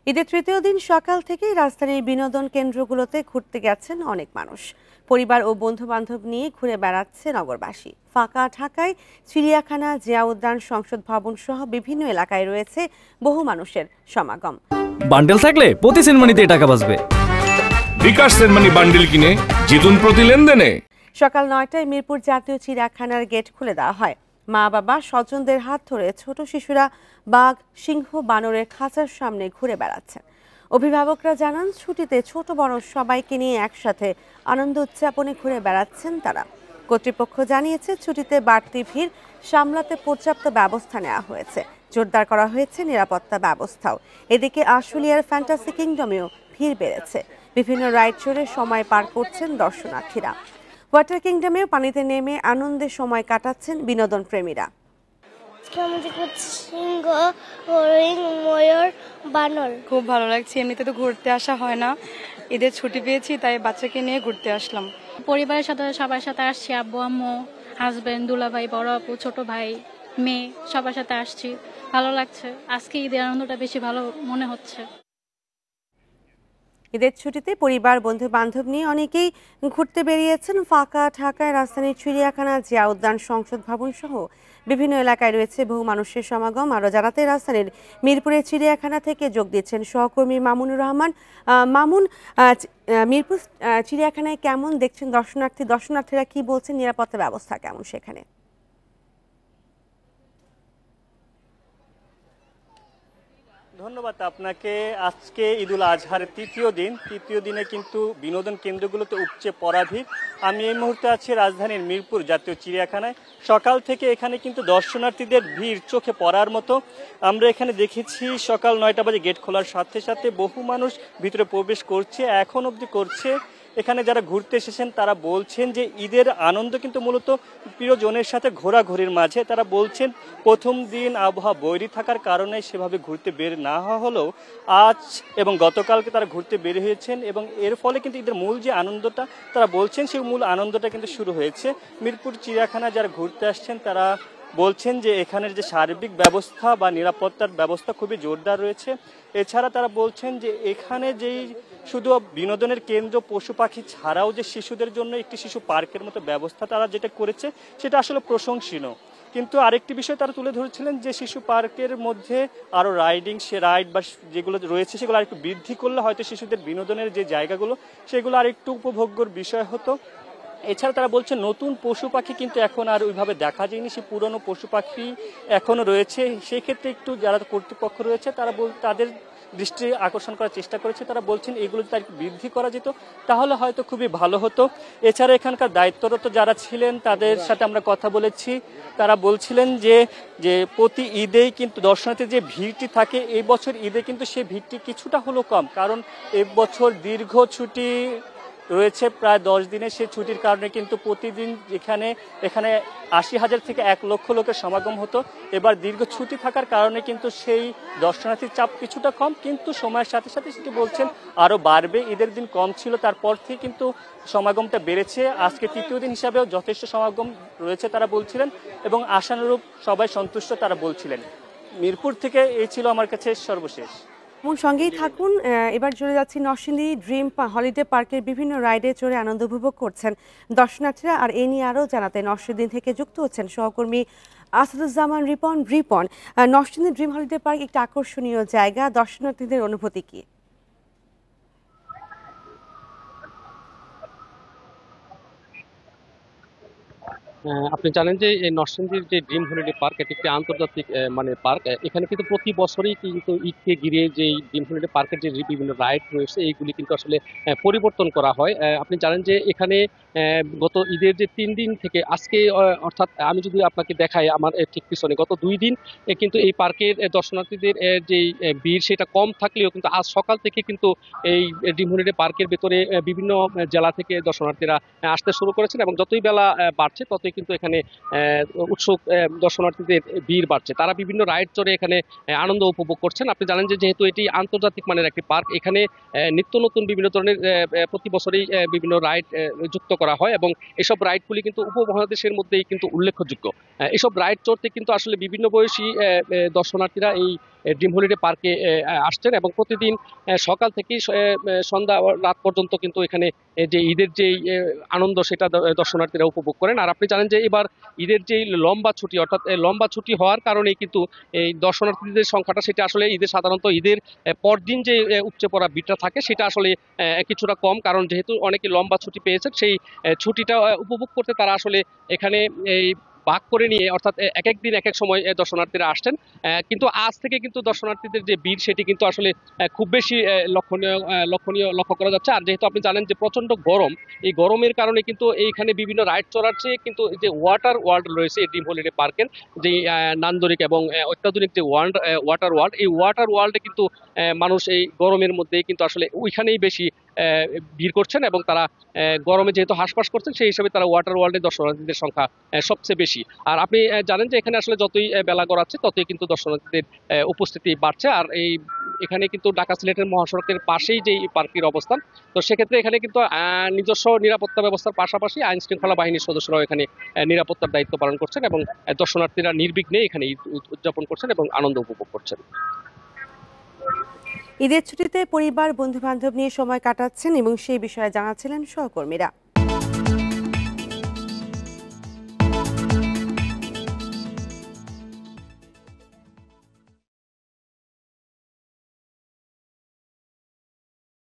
ঈদের তৃতীয় দিন সকাল থেকেই রাজধানীর বিনোদন কেন্দ্রগুলোতে ঘুরতে গেছেন অনেক মানুষ। পরিবার ও বন্ধু বান্ধব নিয়ে ঘুরে বেড়াচ্ছে নগরবাসী। ফাঁকা ঢাকায় চিড়িয়াখানা, জিয়া উদ্যান, সংসদ ভবন সহ বিভিন্ন এলাকায় রয়েছে বহু মানুষের সমাগম। বান্ডেল থাকলে প্রতি সেনমানিতে টাকা বাঁচবে। বিকাশ সেনমানি বান্ডেল কিনে জিতুন প্রতি লেনদেনে। সকাল 9টায় মিরপুর জাতীয় চিড়িয়াখানার গেট খুলে দেওয়া হয়। মা বাবা স্বজনদের হাত ধরে ছোট শিশুরা বাঘ, সিংহ, বানরের খাঁচার সামনে ঘুরে বেড়াচ্ছেন। অভিভাবকরা জানান, ছুটিতে ছোট বড় সবাইকে নিয়ে একসাথে আনন্দ উদযাপনে ঘুরে বেড়াচ্ছেন তারা। কর্তৃপক্ষ জানিয়েছে, ছুটিতে বাড়তি ভিড় সামলাতে পর্যাপ্ত ব্যবস্থা নেওয়া হয়েছে। জোরদার করা হয়েছে নিরাপত্তা ব্যবস্থাও। এদিকে আশুলিয়ার ফ্যান্টাসি কিংডমেও ভিড় বেড়েছে। বিভিন্ন রাইড চড়ে সময় পার করছেন দর্শনার্থীরা। ওয়াটার কিংডমেও পানিতে নেমে আনন্দে সময় কাটাচ্ছেন বিনোদন প্রেমীরা। সিংহ, হরিণ, ময়ূর, বানর খুব ভালো লাগছে। এমনিতে তো ঘুরতে আসা হয় না, ঈদের ছুটি পেয়েছি তাই বাচ্চাকে নিয়ে ঘুরতে আসলাম। পরিবারের সাথে সবার সাথে আসছি, আব্বু আম্মু, হাজবেন্ড, দুলাভাই, বড় আপু, ছোট ভাই, মেয়ে, সবার সাথে আসছি। ভালো লাগছে। আজকে ঈদের আনন্দটা বেশি ভালো মনে হচ্ছে। ঈদের ছুটিতে পরিবার, বন্ধু বান্ধব নিয়ে অনেকেই ঘুরতে বেরিয়েছেন। ফাঁকা ঢাকায় রাজধানীর চিড়িয়াখানা, জিয়া উদ্যান, সংসদ ভবন সহ বিভিন্ন এলাকায় রয়েছে বহু মানুষের সমাগম। আরও জানাতে রাজধানীর মিরপুরের চিড়িয়াখানা থেকে যোগ দিচ্ছেন সহকর্মী মামুনুর রহমান। মামুন, মিরপুর চিড়িয়াখানায় কেমন দেখছেন দর্শনার্থীরা কি বলছেন, নিরাপত্তা ব্যবস্থা কেমন সেখানে? ধন্যবাদ আপনাকে। আজকে ঈদুল আজহার তৃতীয় দিনে কিন্তু বিনোদন কেন্দ্রগুলোতে উপচে পড়া ভিড়। আমি এই মুহূর্তে আছি রাজধানীর মিরপুর জাতীয় চিড়িয়াখানায়। সকাল থেকে এখানে কিন্তু দর্শনার্থীদের ভিড় চোখে পড়ার মতো। আমরা এখানে দেখেছি সকাল 9টা বাজে গেট খোলার সাথে সাথে বহু মানুষ ভিতরে প্রবেশ করছে, এখন অবধি করছে। এখানে যারা ঘুরতে এসেছেন তারা বলছেন যে ঈদের আনন্দ কিন্তু মূলত প্রিয়জনের সাথে ঘোরাঘুরির মাঝে। তারা বলছেন প্রথম দিন আবহাওয়া বৈরী থাকার কারণে সেভাবে ঘুরতে বের না হওয়া হলেও আজ এবং গতকালকে তারা ঘুরতে বের হয়েছেন এবং এর ফলে কিন্তু ঈদের মূল যে আনন্দটা তারা বলছেন সেই মূল আনন্দটা কিন্তু শুরু হয়েছে। মিরপুর চিড়িয়াখানা যারা ঘুরতে আসছেন তারা বলছেন যে এখানের যে সার্বিক ব্যবস্থা বা নিরাপত্তার ব্যবস্থা খুবই জোরদার রয়েছে। এছাড়া তারা বলছেন যে এখানে যেই শুধু বিনোদনের কেন্দ্র, পশু পাখি ছাড়াও যে শিশুদের জন্য একটি শিশু পার্কের মতো ব্যবস্থা তারা যেটা করেছে সেটা আসলে প্রশংসনীয়। কিন্তু আরেকটি বিষয় তারা তুলে ধরেছিলেন যে শিশু পার্কের মধ্যে আরও রাইড বা যেগুলো রয়েছে সেগুলো আরেকটু বৃদ্ধি করলে হয়তো শিশুদের বিনোদনের যে জায়গাগুলো সেগুলো আরেকটু উপভোগ্যর বিষয় হতো। এছাড়া তারা বলছে নতুন পশু পাখি কিন্তু এখন আর ওইভাবে দেখা যায়নি, সে পুরনো পশু পাখি এখনো রয়েছে। সেক্ষেত্রে একটু যারা কর্তৃপক্ষ রয়েছে তারা তাদের দৃষ্টি আকর্ষণ করার চেষ্টা করেছে। তারা বলছেন এগুলো যদি একটু বৃদ্ধি করা যেত তাহলে হয়তো খুবই ভালো হতো। এছাড়া এখানকার দায়িত্বরত যারা ছিলেন তাদের সাথে আমরা কথা বলেছি। তারা বলছিলেন যে প্রতি ঈদেই কিন্তু দর্শনার্থীর যে ভিড়টি থাকে এই বছর ঈদে কিন্তু সেই ভিড়টি কিছুটা হলেও কম, কারণ এই বছর দীর্ঘ ছুটি রয়েছে প্রায় 10 দিনের। সেই ছুটির কারণে কিন্তু প্রতিদিন এখানে 80,000 থেকে 1 লক্ষ লোকের সমাগম হতো। এবার দীর্ঘ ছুটি থাকার কারণে কিন্তু সেই দর্শনার্থীর চাপ কিছুটা কম, কিন্তু সময়ের সাথে সাথে সেটি বলছেন আরও বাড়বে। ঈদের দিন কম ছিল, তারপর থেকে কিন্তু সমাগমটা বেড়েছে। আজকে তৃতীয় দিন হিসাবেও যথেষ্ট সমাগম রয়েছে তারা বলছিলেন এবং আশানুরূপ সবাই সন্তুষ্ট তারা বলছিলেন। মিরপুর থেকে এই ছিল আমার কাছে সর্বশেষ। সঙ্গেই থাকুন। এবার চলে যাচ্ছি নরসিংদী ড্রিম হলিডে পার্কের বিভিন্ন রাইডে চড়ে আনন্দ উপভোগ করছেন দর্শনার্থীরা। আর এ নিয়ে আরও জানাতে নরসিংদী থেকে যুক্ত হচ্ছেন সহকর্মী Asaduzzaman Ripon. Narsingdi dream holiday park একটি আকর্ষণীয় জায়গা, দর্শনার্থীদের অনুভূতি কি? আপনি জানেন যে এই নরসিংদীর যে ড্রিম হলিডে পার্ক এটি একটি আন্তর্জাতিক পার্ক। এখানে কিন্তু প্রতি বছরই কিন্তু ঈদকে ঘিরে যে ড্রিম হলিডে পার্কের যে বিভিন্ন রাইড রয়েছে এইগুলি কিন্তু আসলে পরিবর্তন করা হয়। আপনি জানেন যে এখানে গত ঈদের যে 3 দিন থেকে আজকে অর্থাৎ আমি যদি আপনাকে দেখাই আমার ঠিক পিছনে গত 2 দিন কিন্তু এই পার্কের দর্শনার্থীদের যে ভিড় সেটা কম থাকলেও কিন্তু আজ সকাল থেকে কিন্তু এই ড্রিম হলিডে পার্কের ভেতরে বিভিন্ন জেলা থেকে দর্শনার্থীরা আসতে শুরু করেছেন এবং যতই বেলা বাড়ছে ততই মুহূর্তে কিন্তু এখানে উৎসুক দর্শনার্থীদের ভিড় বাড়ছে। তারা বিভিন্ন রাইড চড়ে এখানে আনন্দ উপভোগ করছেন। আপনি জানেন যে যেহেতু এটি আন্তর্জাতিক মানের একটি পার্ক, এখানে নিত্য নতুন বিভিন্ন ধরনের প্রতি বছরই বিভিন্ন রাইড যুক্ত করা হয় এবং এসব রাইডগুলি কিন্তু উপমহাদেশের মধ্যেই কিন্তু উল্লেখযোগ্য। এসব রাইড চড়তে কিন্তু আসলে বিভিন্ন বয়সী দর্শনার্থীরা এই ড্রিম হলিডে পার্কে আসছেন এবং প্রতিদিন সকাল থেকেই সন্ধ্যা রাত পর্যন্ত কিন্তু এখানে যে ঈদের যে আনন্দ সেটা দর্শনার্থীরা উপভোগ করেন। আর আপনি জানেন যে এবার ঈদের যে লম্বা ছুটি, অর্থাৎ লম্বা ছুটি হওয়ার কারণে কিন্তু এই দর্শনার্থীদের সংখ্যাটা সেটা আসলে সাধারণত ঈদের পরদিন যে উপচে পড়া ভিড়টা থাকে সেটা আসলে কিছুটা কম, কারণ যেহেতু অনেকে লম্বা ছুটি পেয়েছেন সেই ছুটিটা উপভোগ করতে তারা আসলে এখানে এই ভাগ করে নিয়ে, অর্থাৎ এক এক দিন এক এক সময় দর্শনার্থীরা আসছেন। কিন্তু আজ থেকে কিন্তু দর্শনার্থীদের যে ভিড় সেটি কিন্তু আসলে খুব বেশি লক্ষ্য করা যাচ্ছে। আর যেহেতু আপনি জানেন যে প্রচন্ড গরম, এই গরমের কারণে কিন্তু এইখানে বিভিন্ন রাইড চড়ার চেয়ে কিন্তু যে ওয়াটার ওয়ার্ল্ড রয়েছে এই ড্রিম হলিডে পার্কের, যে নান্দনিক এবং অত্যাধুনিক যে ওয়াটার ওয়ার্ল্ড, এই ওয়াটার ওয়ার্ল্ডে কিন্তু মানুষ এই গরমের মধ্যেই কিন্তু আসলে ওইখানেই বেশি ভিড় করছেন এবং তারা গরমে যেহেতু হাঁসফাঁস করছেন সেই হিসাবে তারা ওয়াটার ওয়ার্ল্ডে দর্শনার্থীদের সংখ্যা সবচেয়ে বেশি। আর আপনি জানেন যে এখানে আসলে যতই বেলা গড়াচ্ছে ততই কিন্তু দর্শনার্থীদের উপস্থিতি বাড়ছে। আর এখানে কিন্তু ঢাকা সিলেটের মহাসড়কের পাশেই যে পার্কটির অবস্থান, তো সেক্ষেত্রে এখানে কিন্তু নিজস্ব নিরাপত্তা ব্যবস্থার পাশাপাশি আইন শৃঙ্খলা বাহিনীর সদস্যরাও এখানে নিরাপত্তার দায়িত্ব পালন করছেন এবং দর্শনার্থীরা নির্বিঘ্নে এখানে ঈদ উদযাপন করছেন এবং আনন্দ উপভোগ করছেন। ঈদের ছুটিতে পরিবার বন্ধু বান্ধব নিয়ে সময় কাটাচ্ছেন এবং সেই বিষয়ে জানাচ্ছিলেন সহকর্মীরা।